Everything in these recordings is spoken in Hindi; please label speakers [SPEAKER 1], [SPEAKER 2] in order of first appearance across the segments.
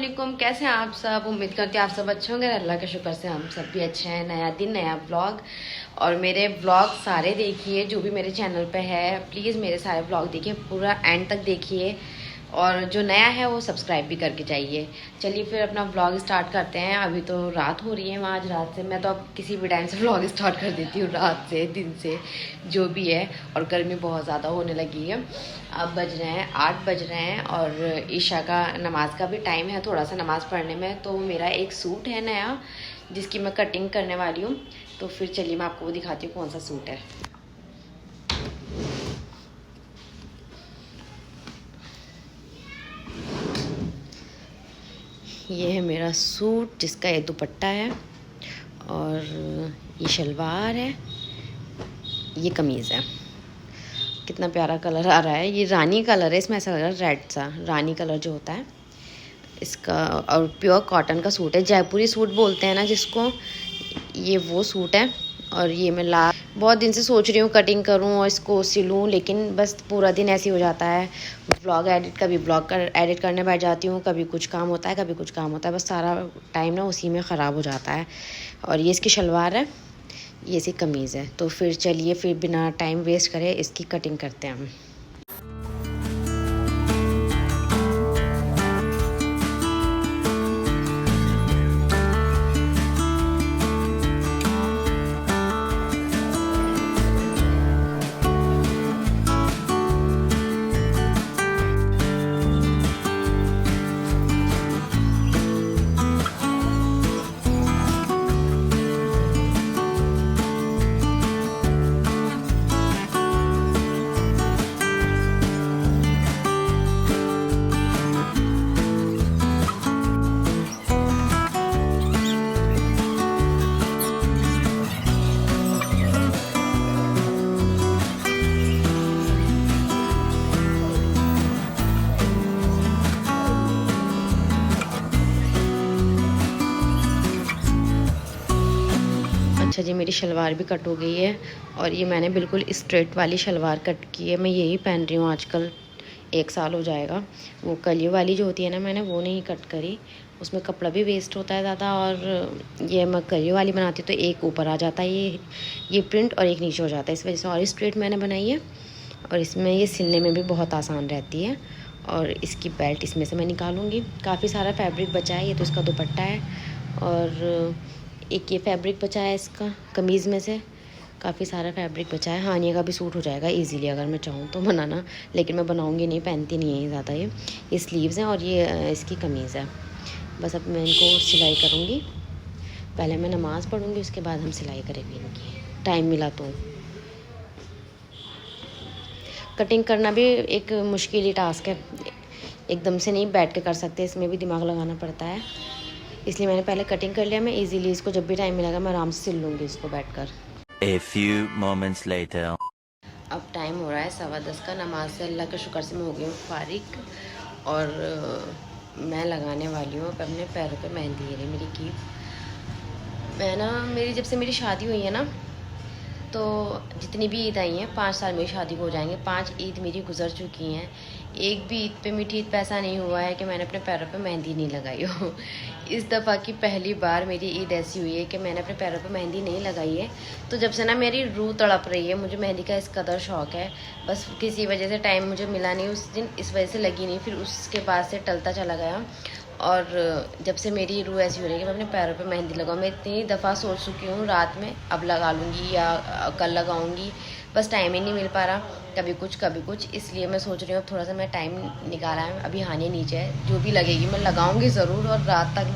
[SPEAKER 1] वालेकुम, कैसे हैं आप सब। उम्मीद करती हैं आप सब अच्छे होंगे। अल्लाह के शुक्र से हम सब भी अच्छे हैं। नया दिन, नया ब्लॉग। और मेरे ब्लॉग सारे देखिए, जो भी मेरे चैनल पे है प्लीज़ मेरे सारे ब्लॉग देखिए, पूरा एंड तक देखिए। और जो नया है वो सब्सक्राइब भी करके जाइए। चलिए फिर अपना व्लॉग स्टार्ट करते हैं। अभी तो रात हो रही है वहाँ, आज रात से मैं तो अब किसी भी टाइम से व्लॉग स्टार्ट कर देती हूँ, रात से, दिन से, जो भी है। और गर्मी बहुत ज़्यादा होने लगी है। अब बज रहे हैं 8 बज रहे हैं और ईशा का नमाज का भी टाइम है, थोड़ा सा नमाज़ पढ़ने में। तो मेरा एक सूट है नया जिसकी मैं कटिंग करने वाली हूँ। तो फिर चलिए मैं आपको वो दिखाती हूँ कौन सा सूट है। ये है मेरा सूट जिसका ये दुपट्टा है और ये शलवार है, ये कमीज़ है। कितना प्यारा कलर आ रहा है, ये रानी कलर है, इसमें ऐसा लग रहा है रेड सा, रानी कलर जो होता है इसका। और प्योर कॉटन का सूट है, जयपुरी सूट बोलते हैं ना जिसको, ये वो सूट है। और ये मैं बहुत दिन से सोच रही हूँ कटिंग करूँ और इसको सिलूँ, लेकिन बस पूरा दिन ऐसे ही हो जाता है। कभी ब्लॉग एडिट करने बैठ जाती हूँ, कभी कुछ काम होता है, कभी कुछ काम होता है, बस सारा टाइम ना उसी में ख़राब हो जाता है। और ये इसकी शलवार है, ये इसकी कमीज़ है। तो फिर चलिए फिर बिना टाइम वेस्ट करे इसकी कटिंग करते हैं हम। अच्छा जी, मेरी शलवार भी कट हो गई है और ये मैंने बिल्कुल स्ट्रेट वाली शलवार कट की है। मैं यही पहन रही हूँ आजकल, 1 साल हो जाएगा। वो कलियों वाली जो होती है ना, मैंने वो नहीं कट करी, उसमें कपड़ा भी वेस्ट होता है ज़्यादा। और ये मैं कलियों वाली बनाती हूँ तो एक ऊपर आ जाता है ये प्रिंट और एक नीचे हो जाता है, इस वजह से और स्ट्रेट मैंने बनाई है। और इसमें ये सिलने में भी बहुत आसान रहती है। और इसकी बेल्ट इसमें से मैं निकालूँगी। काफ़ी सारा फैब्रिक बचा है, ये तो इसका दुपट्टा है। और एक ये फैब्रिक बचा है इसका कमीज़ में से, काफ़ी सारा फैब्रिक बचा है। हानिया का भी सूट हो जाएगा इजीली अगर मैं चाहूँ तो बनाना, लेकिन मैं बनाऊँगी नहीं, पहनती नहीं है ज़्यादा। ये स्लीव्स हैं और ये इसकी कमीज़ है। बस अब मैं इनको सिलाई करूँगी, पहले मैं नमाज़ पढ़ूँगी, उसके बाद हम सिलाई करेंगे इनकी, टाइम मिला तो। कटिंग करना भी एक मुश्किल ही टास्क है, एकदम से नहीं बैठ के कर सकते, इसमें भी दिमाग लगाना पड़ता है। इसलिए मैंने पहले कटिंग कर लिया। मैं इजीली इसको जब भी टाइम मिलेगा मैं आराम से सिल लूँगी इसको बैठकर।
[SPEAKER 2] A few moments later.
[SPEAKER 1] अब टाइम हो रहा है 10:15 का। नमाज से अल्लाह के शुक्र से मैं हो गई हूँ फारिग। और मैं लगाने वाली हूँ अब अपने पैरों पे मेहंदी। है मेरी कीप। मैं ना, मेरी जब से मेरी शादी हुई है ना, तो जितनी भी ईद आई हैं, 5 साल मेरी शादी को हो जाएंगे, 5 ईद मेरी गुजर चुकी हैं। एक भी ईद पे मीठी ईद पे ऐसा नहीं हुआ है कि मैंने अपने पैरों पे मेहंदी नहीं लगाई हो। इस दफ़ा की पहली बार मेरी ईद ऐसी हुई है कि मैंने अपने पैरों पे मेहंदी नहीं लगाई है। तो जब से ना मेरी रूह तड़प रही है, मुझे मेहंदी का इस कदर शौक़ है, बस किसी वजह से टाइम मुझे मिला नहीं उस दिन, इस वजह से लगी नहीं। फिर उसके बाद से टलता चला गया। और जब से मेरी रूह ऐसी हो रही है कि मैं अपने पैरों पे मेहंदी लगाऊँ, मैं इतनी दफ़ा सोच चुकी हूँ रात में अब लगा लूँगी या कल लगाऊँगी, बस टाइम ही नहीं मिल पा रहा, कभी कुछ। इसलिए मैं सोच रही हूँ अब थोड़ा सा मैं टाइम निकाला है। अभी हानि नीचे है, जो भी लगेगी मैं लगाऊँगी ज़रूर। और रात तक,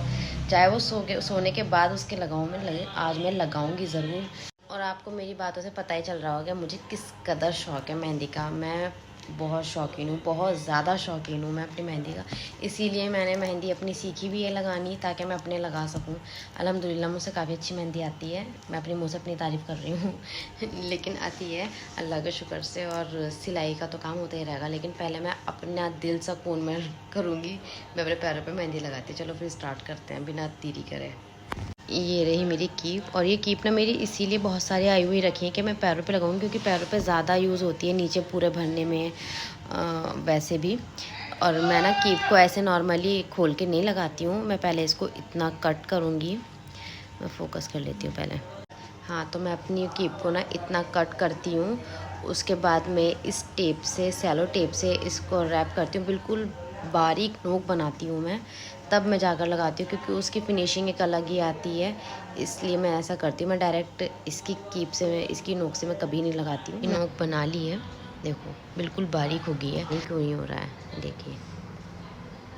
[SPEAKER 1] चाहे वो सोने के बाद उसके लगाऊँ, आज मैं लगाऊँगी ज़रूर। और आपको मेरी बातों से पता ही चल रहा होगा मुझे किस कदर शौक़ है मेहंदी का। मैं बहुत शौकीन हूँ, बहुत ज़्यादा शौकीन हूँ मैं अपनी मेहंदी का। इसीलिए मैंने मेहंदी अपनी सीखी भी है लगानी, ताकि मैं अपने लगा सकूँ। अल्हम्दुलिल्लाह मुझसे काफ़ी अच्छी मेहंदी आती है। मैं अपने मुँह से अपनी तारीफ़ कर रही हूँ लेकिन आती है अल्लाह के शुक्र से। और सिलाई का तो काम होता ही रहेगा, लेकिन पहले मैं अपना दिल सुकून में करूँगी। मैं अपने पैरों पर मेहंदी लगाती। चलो फिर स्टार्ट करते हैं बिना देरी करे। ये रही मेरी कीप। और ये कीप ना मेरी इसीलिए बहुत सारी आई हुई रखी है कि मैं पैरों पे लगाऊंगी, क्योंकि पैरों पे ज़्यादा यूज़ होती है, नीचे पूरे भरने में वैसे भी। और मैं ना कीप को ऐसे नॉर्मली खोल के नहीं लगाती हूँ, मैं पहले इसको इतना कट करूँगी। मैं फोकस कर लेती हूँ पहले। हाँ, तो मैं अपनी कीप को ना इतना कट करती हूँ, उसके बाद मैं इस टेप से, सेलो टेप से इसको रैप करती हूँ, बिल्कुल बारीक नोक बनाती हूँ मैं, तब मैं जाकर लगाती हूँ, क्योंकि उसकी फिनिशिंग एक अलग ही आती है, इसलिए मैं ऐसा करती हूँ। मैं डायरेक्ट इसकी कीप से, इसकी नोक से मैं कभी नहीं लगाती हूँ। नोक बना ली है, देखो बिल्कुल बारीक हो गई है। क्यों नहीं हो रहा है, देखिए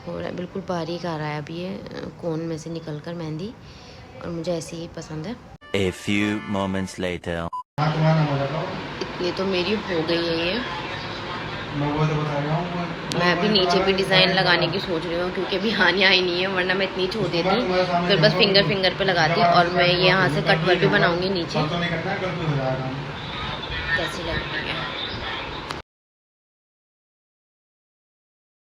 [SPEAKER 1] हो रहा है, बिल्कुल बारीक आ रहा है अभी ये कोन में से निकल कर मेहंदी, और मुझे ऐसे ही पसंद है।
[SPEAKER 2] A few moments later.
[SPEAKER 1] इतनी तो मेरी हो गई है ये। मैं अभी नीचे भी डिज़ाइन लगाने की सोच रही हूँ, क्योंकि अभी हानिया आई नहीं है, वरना मैं इतनी छोड़ देती, फिर बस फिंगर पे लगाती। और मैं ये यहाँ से कटवर्क भी बनाऊंगी नीचे। कैसी लग रही है?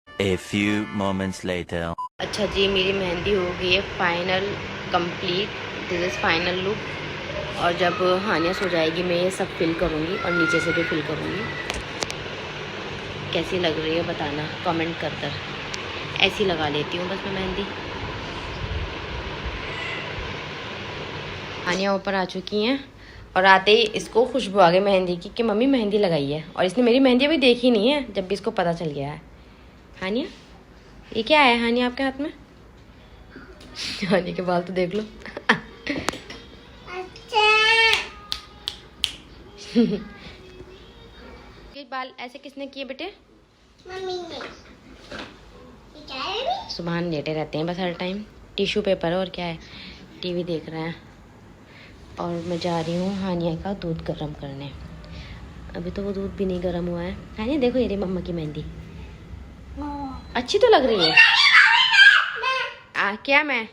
[SPEAKER 2] A few moments later.
[SPEAKER 1] अच्छा जी, मेरी मेहंदी हो गई है final complete. This is final look. और जब हानिया सो जाएगी मैं ये सब फिल करूँगी, और नीचे से भी फिल करूँगी। कैसी लग रही है बताना कमेंट कर। ऐसी लगा लेती हूँ बस मैं मेहंदी। हानिया ऊपर आ चुकी हैं, और आते ही इसको खुशबू आ गई मेहंदी की कि मम्मी मेहंदी लगाई है, और इसने मेरी मेहंदी अभी देखी नहीं है, जब भी इसको पता चल गया है। हानिया, ये क्या है हानिया आपके हाथ में? हानिया के बाल तो देख लो। ये बाल ऐसे किसने किए बेटे?
[SPEAKER 3] मम्मी ने। ये क्या है?
[SPEAKER 1] सुभान लेटे रहते हैं बस हर टाइम, टिश्यू पेपर और क्या है, टीवी देख रहे हैं। और मैं जा रही हूँ हानिया का दूध गर्म करने। अभी तो वो दूध भी नहीं गर्म हुआ है। हानिया देखो, ये रही मम्मा की मेहंदी, अच्छी तो लग रही है। क्या मैं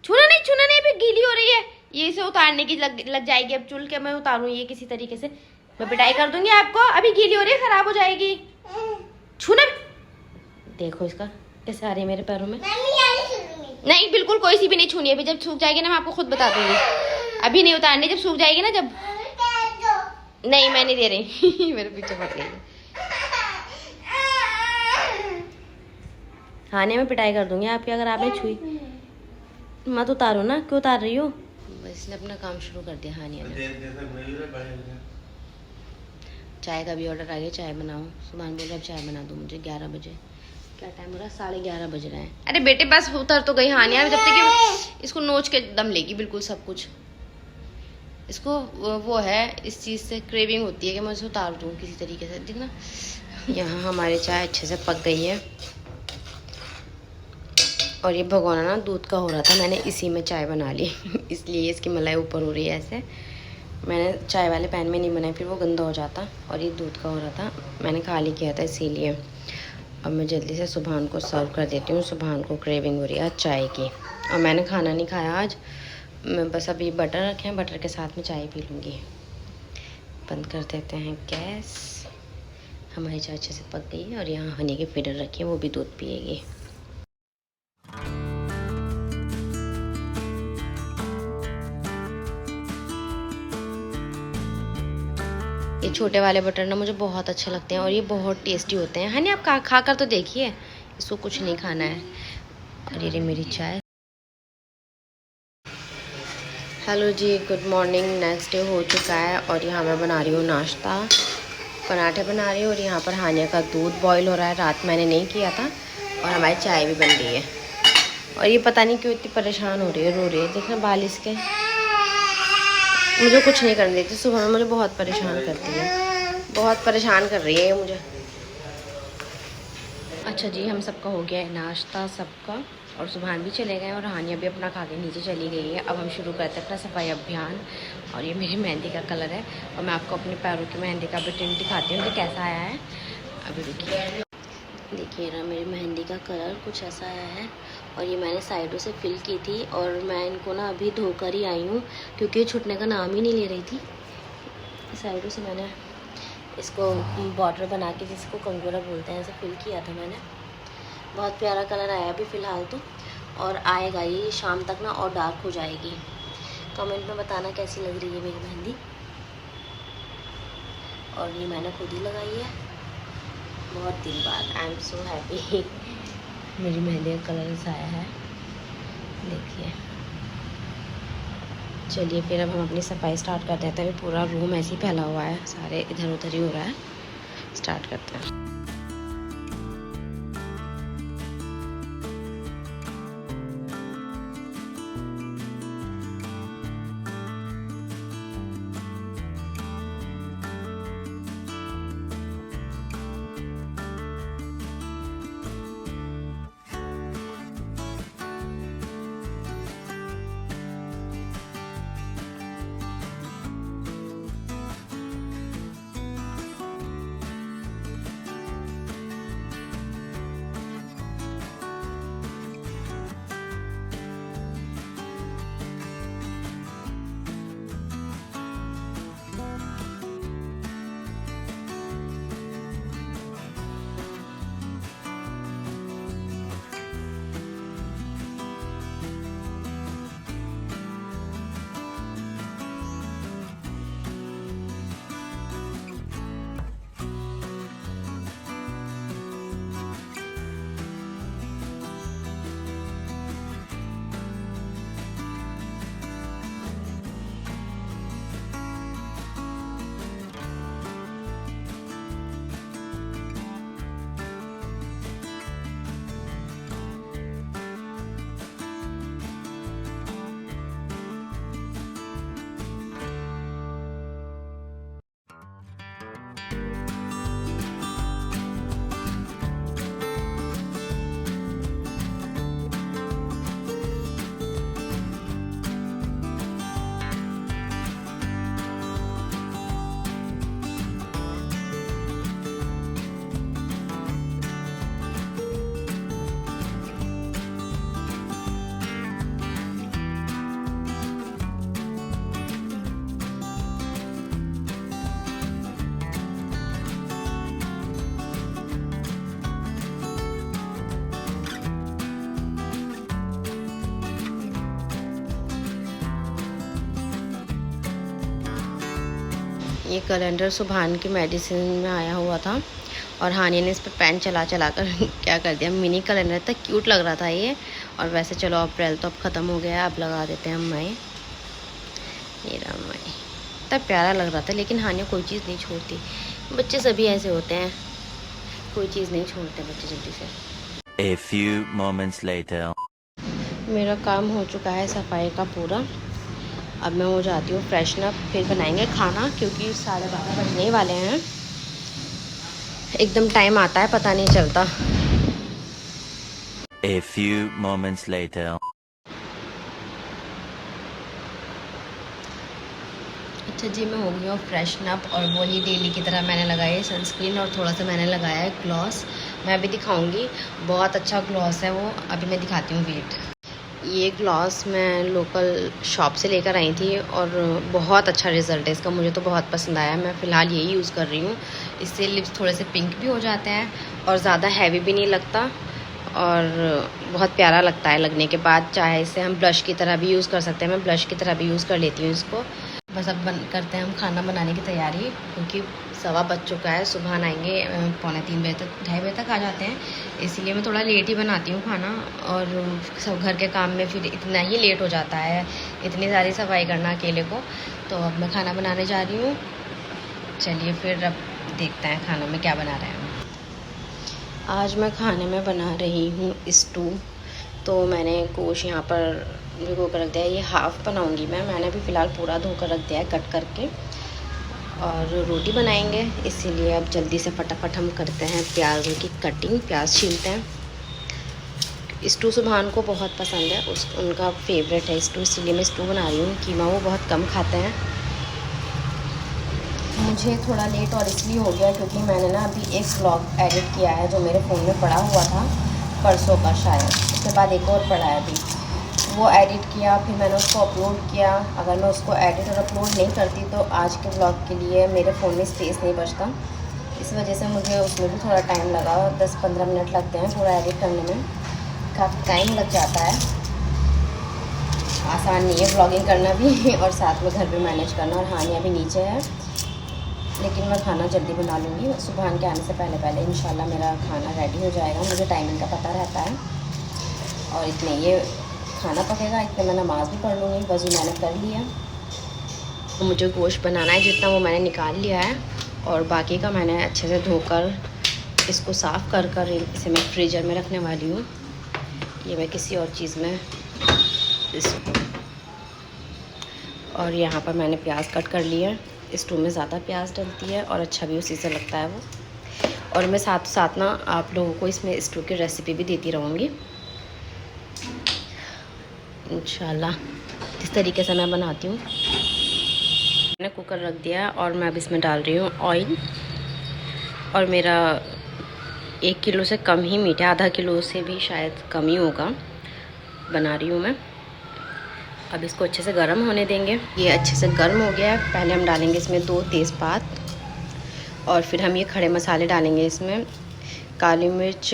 [SPEAKER 1] छूना नहीं, अभी गीली हो रही है। ये इसे उतारने की लग जाएगी। अब चुल के मैं उतारूँ ये किसी तरीके से, मैं पिटाई कर दूंगी आपको। अभी गीली हो रही है, खराब हो जाएगी। छूना, देखो इसका कैसे आ रही है मेरे पैरों में। नहीं, बिल्कुल कोई सी भी नहीं छूनी। अभी जब सूख जाएगी ना मैं आपको खुद बता दूंगी। अभी नहीं उतारनी, जब सूख जाएगी ना, जब। नहीं, मैं नहीं दे रही। मेरे पीछे पड़ गई। खाने में पिटाई कर दूंगी आपकी अगर आपने छुई। मत उतारो ना, क्यों उतार रही हो? इसने अपना काम शुरू कर दिया हानिया ने। चाय का भी ऑर्डर आ गया, चाय बनाओ। सुभान बोल रहा अब चाय बना दो मुझे 11 बजे। क्या टाइम हो रहा है? 11:30 बज रहे हैं। अरे बेटे बस उतर तो गई हानिया, जब तक इसको नोच के दम लेगी बिल्कुल सब कुछ। इसको वो है, इस चीज़ से क्रेविंग होती है कि मैं इसे उतार दूँ किसी तरीके से। देखना, यहाँ हमारी चाय अच्छे से पक गई है, और ये भगोना ना दूध का हो रहा था, मैंने इसी में चाय बना ली। इसलिए इसकी मलाई ऊपर हो रही है ऐसे। मैंने चाय वाले पैन में नहीं बनाई, फिर वो गंदा हो जाता, और ये दूध का हो रहा था, मैंने खाली किया था इसीलिए। अब मैं जल्दी से सुभान को सर्व कर देती हूँ। सुभान को क्रेविंग हो रही है आज चाय की, और मैंने खाना नहीं खाया आज। मैं बस अभी बटर रखे हैं, बटर के साथ में चाय पी लूँगी। बंद कर देते हैं गैस। हमारी चाय अच्छे से पक गई है, और यहाँ हनी की फीडर रखी है, वो भी दूध पिएगी। ये छोटे वाले बटर ना मुझे बहुत अच्छे लगते हैं, और ये बहुत टेस्टी होते हैं। हनी आप खा कर तो देखिए, इसको कुछ नहीं खाना है। और ये मेरी चाय। हेलो जी, गुड मॉर्निंग। नेक्स्ट डे हो चुका है, और यहाँ मैं बना रही हूँ नाश्ता, पराठे बना रही हूँ। और यहाँ पर हानिया का दूध बॉईल हो रहा है, रात मैंने नहीं किया था। और हमारी चाय भी बन रही है। और ये पता नहीं क्यों इतनी परेशान हो रही है, रो रही है। देखना बाल इसके, मुझे कुछ नहीं करने देती। सुबह में मुझे बहुत परेशान करती है, बहुत परेशान कर रही है ये मुझे। अच्छा जी, हम सबका हो गया है नाश्ता सबका, और सुभान भी चले गए, और हानिया भी अपना खा के नीचे चली गई है। अब हम शुरू करते हैं अपना सफाई अभियान। और ये मेरी मेहंदी का कलर है, और मैं आपको अपने पैरों की मेहंदी का भी टिंट दिखाती हूँ कि कैसा आया है। अभी देखिए ना, मेरी मेहंदी का कलर कुछ ऐसा आया है। और ये मैंने साइडों से फिल की थी, और मैं इनको ना अभी धोकर ही आई हूँ, क्योंकि ये छूटने का नाम ही नहीं ले रही थी। साइडों से मैंने इसको बॉर्डर बना के, जिसको कंगूरा बोलते हैं, ऐसे फिल किया था मैंने। बहुत प्यारा कलर आया अभी फ़िलहाल तो, और आएगा ये शाम तक ना और डार्क हो जाएगी। कमेंट में बताना कैसी लग रही है मेरी मेहंदी। और ये मैंने खुद ही लगाई है। बहुत दिन बाद। I am so happy. मेरी मेहंदी का कलर आया है, देखिए। चलिए फिर अब हम अपनी सफाई स्टार्ट कर देते हैं। पूरा रूम ऐसे ही फैला हुआ है, सारे इधर उधर ही हो रहा है। स्टार्ट करते हैं। ये कैलेंडर सुभान की मेडिसिन में आया हुआ था और हानि ने इस पर पेन चला चला कर क्या कर दिया। मिनी कैलेंडर तक क्यूट लग रहा था ये। और वैसे चलो अप्रैल तो अब ख़त्म हो गया है, अब लगा देते हैं हम मई। ये रहा मई। इतना प्यारा लग रहा था, लेकिन हानि कोई चीज़ नहीं छोड़ती। बच्चे सभी ऐसे होते हैं, कोई चीज़ नहीं छोड़ते बच्चे जल्दी से।
[SPEAKER 2] A few moments later.
[SPEAKER 1] मेरा काम हो चुका है सफाई का पूरा। अब मैं हो जाती हूँ फ्रेशन अप, फिर बनाएंगे खाना, क्योंकि 12:30 बजने वाले हैं। एकदम टाइम आता है, पता नहीं चलता।
[SPEAKER 2] A few moments later.
[SPEAKER 1] अच्छा जी, मैं हो गई हूँ फ्रेशन अप और वही डेली की तरह मैंने लगाई है सनस्क्रीन और थोड़ा सा मैंने लगाया है ग्लॉस। मैं अभी दिखाऊंगी, बहुत अच्छा ग्लॉस है वो। अभी मैं दिखाती हूँ, वेट। ये ग्लॉस मैं लोकल शॉप से लेकर आई थी और बहुत अच्छा रिज़ल्ट है इसका, मुझे तो बहुत पसंद आया। मैं फ़िलहाल यही यूज़ कर रही हूँ। इससे लिप्स थोड़े से पिंक भी हो जाते हैं और ज़्यादा हैवी भी नहीं लगता और बहुत प्यारा लगता है लगने के बाद। चाहे इसे हम ब्लश की तरह भी यूज़ कर सकते हैं, मैं ब्लश की तरह भी यूज़ कर लेती हूँ इसको। बस अब करते हैं हम खाना बनाने की तैयारी, क्योंकि 1:15 बज चुका है। सुबह आएंगे 2:45 बजे तक, 2:30 बजे तक आ जाते हैं। इसीलिए मैं थोड़ा लेट ही बनाती हूँ खाना और सब घर के काम में फिर इतना ही लेट हो जाता है, इतनी सारी सफाई करना अकेले को। तो अब मैं खाना बनाने जा रही हूँ। चलिए फिर अब देखते हैं खाना में क्या बना रहे हैं। आज मैं खाने में बना रही हूँ स्टू। तो मैंने गोश्त यहाँ पर भिगो कर रख दिया है। ये हाफ़ बनाऊँगी मैंने अभी फ़िलहाल पूरा धोकर रख दिया है कट करके। और रोटी बनाएंगे, इसीलिए अब जल्दी से फटाफट हम करते हैं प्याज़ों की कटिंग। प्याज छीलते हैं। स्टू सुभान को बहुत पसंद है, उनका फेवरेट है स्टू, इसीलिए मैं स्टू बना रही हूँ। कीमा वो बहुत कम खाते हैं। मुझे थोड़ा लेट और इसलिए हो गया क्योंकि मैंने ना अभी एक व्लॉग एडिट किया है जो मेरे फ़ोन में पड़ा हुआ था परसों का शायद, उसके बाद एक और पड़ा है अभी। वो एडिट किया, फिर मैंने उसको अपलोड किया। अगर मैं उसको एडिट और अपलोड नहीं करती तो आज के व्लॉग के लिए मेरे फ़ोन में स्पेस नहीं बचता। इस वजह से मुझे उसमें भी थोड़ा टाइम लगा, 10-15 मिनट लगते हैं पूरा एडिट करने में, काफ़ी टाइम लग जाता है। आसान नहीं है व्लॉगिंग करना भी और साथ में घर भी मैनेज करना। और हानिया भी नीचे है, लेकिन मैं खाना जल्दी बना लूँगी। सुबह के आने से पहले पहले इंशाल्लाह मेरा खाना रेडी हो जाएगा। मुझे टाइमिंग का पता रहता है और इतने ये खाना पकेगा, इतने मैं नमाज़ भी पढ़ लूँगी। वज़ू मैंने कर लिया। तो मुझे गोश्त बनाना है, जितना वो मैंने निकाल लिया है और बाकी का मैंने अच्छे से धोकर इसको साफ़ कर इसे मैं फ्रीज़र में रखने वाली हूँ। ये मैं किसी और चीज़ में और यहाँ पर मैंने प्याज कट कर लिया है। स्टू में ज़्यादा प्याज डलती है और अच्छा भी उसी से लगता है वो। और मैं साथ साथ ना आप लोगों को इसमें स्टू की रेसिपी भी देती रहूँगी इंशाल्लाह, इस तरीके से मैं बनाती हूँ। मैंने कुकर रख दिया और मैं अब इसमें डाल रही हूँ ऑयल। और मेरा 1 किलो से कम ही मीट है, आधा किलो से भी शायद कम ही होगा बना रही हूँ मैं। अब इसको अच्छे से गर्म होने देंगे। ये अच्छे से गर्म हो गया है। पहले हम डालेंगे इसमें 2 तेज़पात और फिर हम ये खड़े मसाले डालेंगे इसमें। काली मिर्च,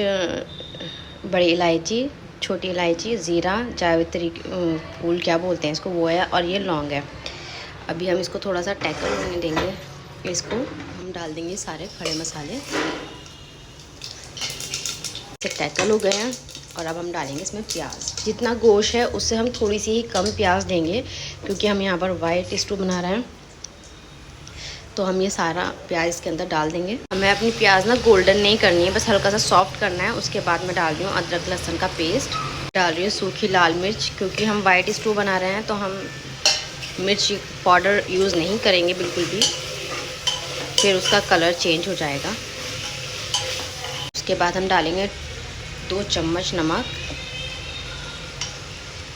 [SPEAKER 1] बड़ी इलायची, छोटी इलायची, ज़ीरा, जावित्री फूल क्या बोलते हैं इसको, वो है, और ये लौंग है। अभी हम इसको थोड़ा सा टैकल होने देंगे। इसको हम डाल देंगे सारे खड़े मसाले। से टैकल हो गए हैं और अब हम डालेंगे इसमें प्याज। जितना गोश्त है उससे हम थोड़ी सी ही कम प्याज देंगे क्योंकि हम यहाँ पर वाइट स्टू बना रहे हैं। तो हम ये सारा प्याज इसके अंदर डाल देंगे। हमें अपनी प्याज ना गोल्डन नहीं करनी है, बस हल्का सा सॉफ्ट करना है। उसके बाद मैं डाल रही हूँ अदरक लहसुन का पेस्ट, डाल रही हूँ सूखी लाल मिर्च। क्योंकि हम वाइट स्टू बना रहे हैं तो हम मिर्च पाउडर यूज़ नहीं करेंगे बिल्कुल भी, फिर उसका कलर चेंज हो जाएगा। उसके बाद हम डालेंगे 2 चम्मच नमक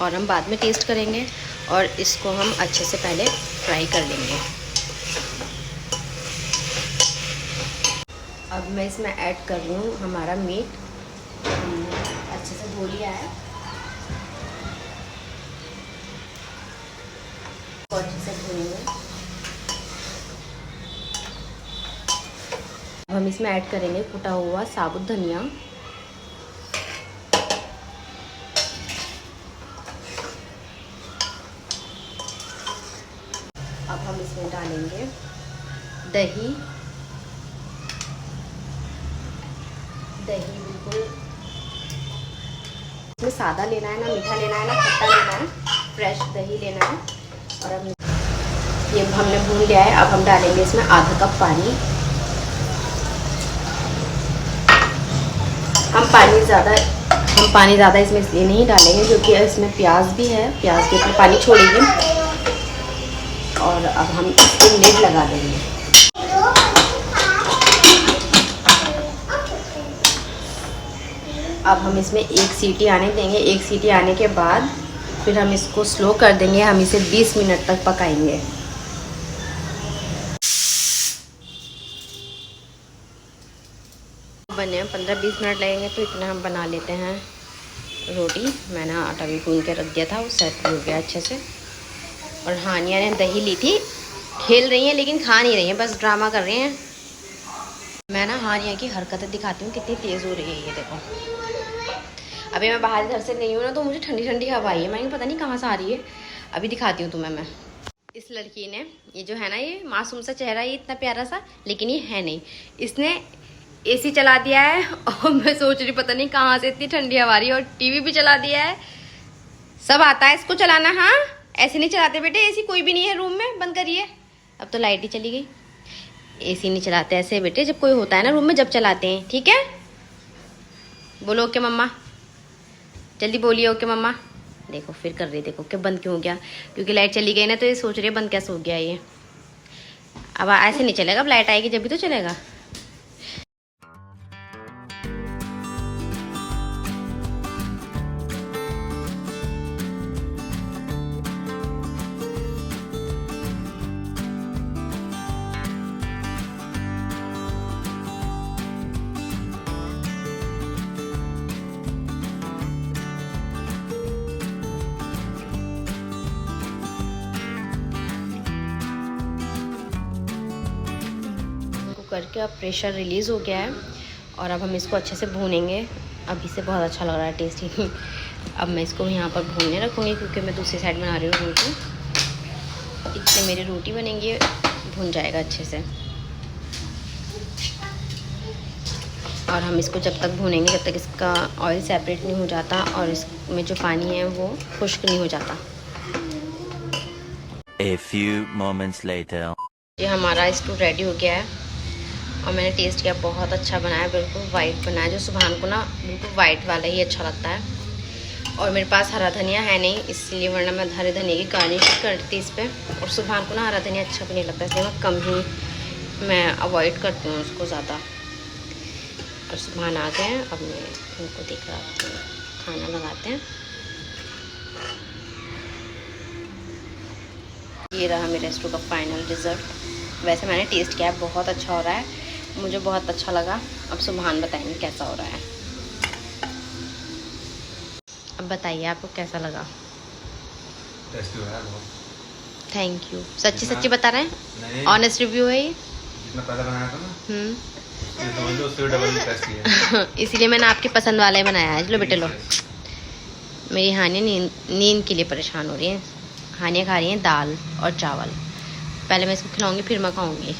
[SPEAKER 1] और हम बाद में टेस्ट करेंगे। और इसको हम अच्छे से पहले फ्राई कर लेंगे। अब मैं इसमें ऐड कर रही हूँ हमारा मीट, अच्छे से धो लिया है और अच्छे से धोएंगे। अब हम इसमें ऐड करेंगे कुटा हुआ साबुत धनिया, अब हम इसमें डालेंगे दही बिल्कुल इसमें सादा लेना है, ना मीठा लेना है ना खट्टा लेना है, फ्रेश दही लेना है। और अब ये हमने भून लिया है। अब हम डालेंगे इसमें आधा कप पानी। हम पानी ज़्यादा इसमें इसलिए नहीं डालेंगे क्योंकि इसमें प्याज भी है, प्याज के ऊपर पानी छोड़ेगी। और अब हम इसकी लिड लगा देंगे। अब हम इसमें 1 सीटी आने देंगे। 1 सीटी आने के बाद फिर हम इसको स्लो कर देंगे। हम इसे 20 मिनट तक पकाएंगे। बने 15-20 मिनट लगेंगे तो इतना हम बना लेते हैं रोटी। मैंने आटा भी गूंद के रख दिया था, वो सेट हो गया अच्छे से। और हानिया ने दही ली थी, खेल रही हैं लेकिन खा नहीं रही हैं, बस ड्रामा कर रही हैं। मैं ना हानिया की हरकतें दिखाती हूँ कितनी तेज़ हो रही है। ये देखो, अभी मैं बाहर घर से गई हूँ ना तो मुझे ठंडी ठंडी हवा आई है। मैंने पता नहीं कहाँ से आ रही है, अभी दिखाती हूँ तुम्हें मैं। इस लड़की ने, ये जो है ना, ये मासूम सा चेहरा, ये इतना प्यारा सा, लेकिन ये है नहीं। इसने एसी चला दिया है और मैं सोच रही पता नहीं कहाँ से इतनी ठंडी हवा रही है। और टीवी भी चला दिया है, सब आता है इसको चलाना। हाँ, ऐसे नहीं चलाते बेटे, एसी कोई भी नहीं है रूम में, बंद करिए। अब तो लाइट ही चली गई। एसी नहीं चलाते ऐसे बेटे, जब कोई होता है ना रूम में जब चलाते हैं, ठीक है? बोलो ओके मम्मा, जल्दी बोलिए ओके मम्मा। देखो फिर कर रही, देखो कि बंद क्यों हो गया, क्योंकि लाइट चली गई ना तो ये सोच रही है बंद कैसे हो गया ये। अब ऐसे नहीं चलेगा, अब लाइट आएगी जब भी तो चलेगा। करके अब प्रेशर रिलीज़ हो गया है और अब हम इसको अच्छे से भूनेंगे। अभी से बहुत अच्छा लग रहा है, टेस्टी। अब मैं इसको यहाँ पर भूनने रखूँगी क्योंकि मैं दूसरी साइड बना रही हूँ रोटी। इससे मेरी रोटी बनेंगी, भून जाएगा अच्छे से। और हम इसको जब तक भूनेंगे जब तक इसका ऑयल सेपरेट नहीं हो जाता और इसमें जो पानी है वो खुश्क नहीं हो जाता।
[SPEAKER 2] A few moments later.
[SPEAKER 1] ये हमारा स्टू रेडी हो गया है और मैंने टेस्ट किया, बहुत अच्छा बना है, बिल्कुल वाइट बना है। जो सुबहान को ना बिल्कुल वाइट वाला ही अच्छा लगता है। और मेरे पास हरा धनिया है नहीं, इसलिए वरना मैं हरे धनिया की गार्निश करती इस पर। और सुबहान को ना हरा धनिया अच्छा भी नहीं लगता, इसलिए मैं कम ही मैं अवॉइड करती हूँ उसको ज़्यादा। और सुबहान आ गए हैं, अब मैं उनको देख रहा हूँ, खाना लगाते हैं। ये रहा मेरे रेस्टोरेंट का फाइनल रिज़ल्ट। वैसे मैंने टेस्ट किया है, बहुत अच्छा हो रहा है, मुझे बहुत अच्छा लगा। अब सुबहान बताएंगे कैसा हो रहा है। अब बताइए आपको कैसा लगा।
[SPEAKER 4] टेस्टी हो रहा है बहुत।
[SPEAKER 1] Thank you. सच्ची सच्ची बता रहे हैं,
[SPEAKER 4] नहीं,
[SPEAKER 1] ऑनेस्ट रिव्यू है ये।
[SPEAKER 4] जितना पहले बनाया था ना ये समझ लो उससे डबल टेस्टी है।
[SPEAKER 1] इसीलिए मैंने आपकी पसंद वाला ही बनाया है। लो बेटे लो। मेरी हानिया नींद के लिए परेशान हो रही है। हानिया खा रही हैं दाल और चावल। पहले मैं इसको खिलाऊंगी फिर मैं खाऊंगी।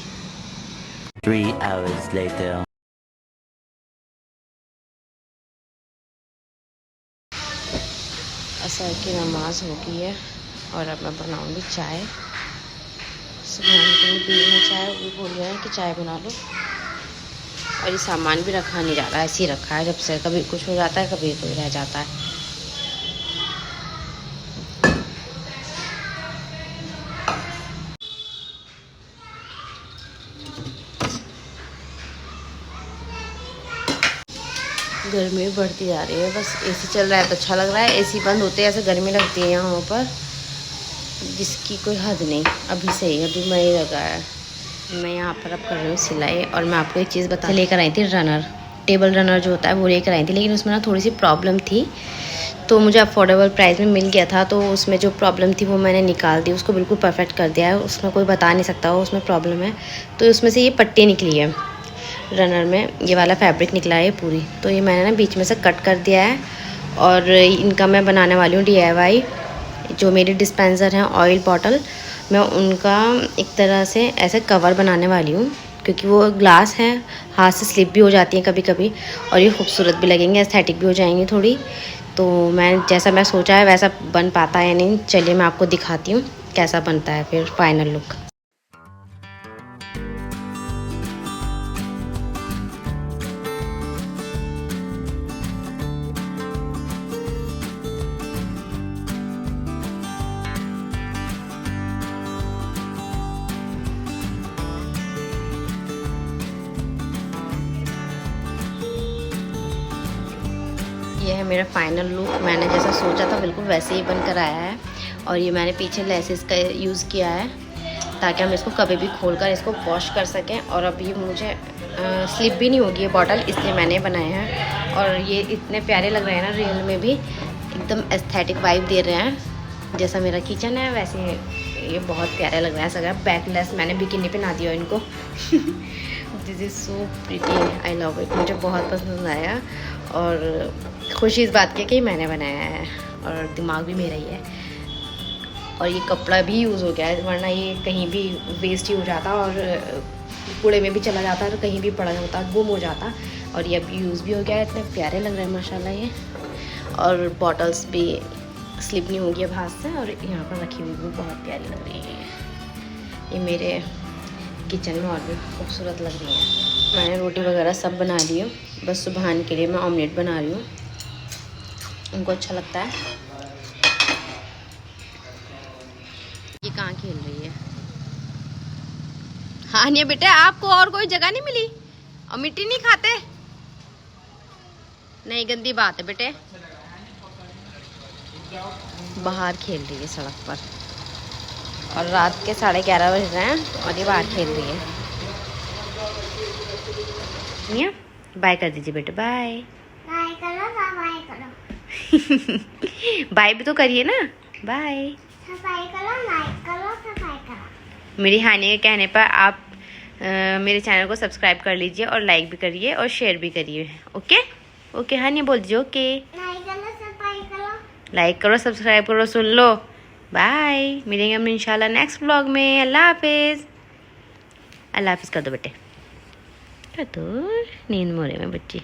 [SPEAKER 2] 3 hours later.
[SPEAKER 1] असर की नमाज हो गई है और अब मैं बनाऊंगी चाय। सुबह के लिए पी है चाय, वो बोल रहे हैं कि चाय बना लो। और ये सामान भी रखा नहीं जा रहा है, ऐसे ही रखा है जब से। कभी कुछ हो जाता है, कभी कोई रह जाता है। गर्मी बढ़ती जा रही है, बस एसी चल रहा है तो अच्छा लग रहा है। एसी बंद होते ऐसे गर्मी लगती है यहाँ पर, जिसकी कोई हद नहीं। अभी सही, अभी मई लगा है। मैं यहाँ पर अब कर रही हूँ सिलाई। और मैं आपको एक चीज़ बता लेकर आई थी, रनर, टेबल रनर जो होता है वो लेकर आई थी, लेकिन उसमें ना थोड़ी सी प्रॉब्लम थी। तो मुझे अफोर्डेबल प्राइस में मिल गया था, तो उसमें जो प्रॉब्लम थी वो मैंने निकाल दी, उसको बिल्कुल परफेक्ट कर दिया है। उसमें कोई बता नहीं सकता हो उसमें प्रॉब्लम है। तो उसमें से ये पट्टी निकली है रनर में, ये वाला फैब्रिक निकला है पूरी। तो ये मैंने ना बीच में से कट कर दिया है। और इनका मैं बनाने वाली हूँ DIY। जो मेरे डिस्पेंसर हैं ऑयल बॉटल, मैं उनका एक तरह से ऐसे कवर बनाने वाली हूँ, क्योंकि वो ग्लास हैं, हाथ से स्लिप भी हो जाती हैं कभी कभी, और ये खूबसूरत भी लगेंगे, एस्थेटिक भी हो जाएंगी थोड़ी। तो मैं जैसा मैं सोचा है वैसा बन पाता है या नहीं, चलिए मैं आपको दिखाती हूँ कैसा बनता है फिर फाइनल लुक। ये है मेरा फाइनल लुक। मैंने जैसा सोचा था बिल्कुल वैसे ही बनकर आया है। और ये मैंने पीछे लेसेस का यूज़ किया है ताकि हम इसको कभी भी खोलकर इसको वॉश कर सकें। और अब ये मुझे स्लिप भी नहीं होगी ये बॉटल, इसलिए मैंने बनाए हैं। और ये इतने प्यारे लग रहे हैं ना, रियल में भी एकदम एस्थेटिक वाइब दे रहे हैं। जैसा मेरा किचन है वैसे ये बहुत प्यारे लग रहा है। सगा बैकलेस मैंने बिकिनी पहना दिया इनको। This is so pretty, I love it, मुझे बहुत पसंद आया। और खुशी इस बात की कि मैंने बनाया है और दिमाग भी मेरा ही है। और ये कपड़ा भी यूज़ हो गया है, वरना ये कहीं भी वेस्ट ही हो जाता और कूड़े में भी चला जाता है, तो कहीं भी पड़ा होता, गुम हो जाता। और ये अब यूज़ भी हो गया है, इतने प्यारे लग रहे हैं माशाल्लाह ये। और बॉटल्स भी स्लिप नहीं होगी अब हाथ से, और यहाँ पर रखी हुई भी बहुत प्यारी लग रही है। ये मेरे किचन में और भी खूबसूरत लग रही है। मैंने रोटी वगैरह सब बना ली है, बस सुबहान के लिए मैं ऑमलेट बना रही हूँ, उनको अच्छा लगता है। ये कहाँ खेल रही है? हाँ नहीं बेटे, आपको और कोई जगह नहीं मिली और मिट्टी नहीं खाते? नहीं, गंदी बात है बेटे। बाहर खेल रही है सड़क पर, और रात के 11:30 बज रहे हैं और ये बाहर खेल रही है। निया बाय कर दीजिए बेटे, बाय।
[SPEAKER 3] बाय करो, बाय करो।
[SPEAKER 1] बाय भी तो करिए ना, बाय।
[SPEAKER 3] सफाई करो, लाइक करो, सफाई करो।
[SPEAKER 1] मेरी हानि के कहने पर आप मेरे चैनल को सब्सक्राइब कर लीजिए और लाइक भी करिए और शेयर भी करिए। ओके ओके हानि बोल दीजिए ओके।
[SPEAKER 3] लाइक करो, सफाई करो।
[SPEAKER 1] लाइक करो, सब्सक्राइब करो, सुन लो। बाय, मिलेंगे हम इंशाल्लाह नेक्स्ट व्लॉग में। अल्लाह हाफिज़। अल्लाह हाफिज़ कर दो बेटे। तो नींद मोरे में बच्ची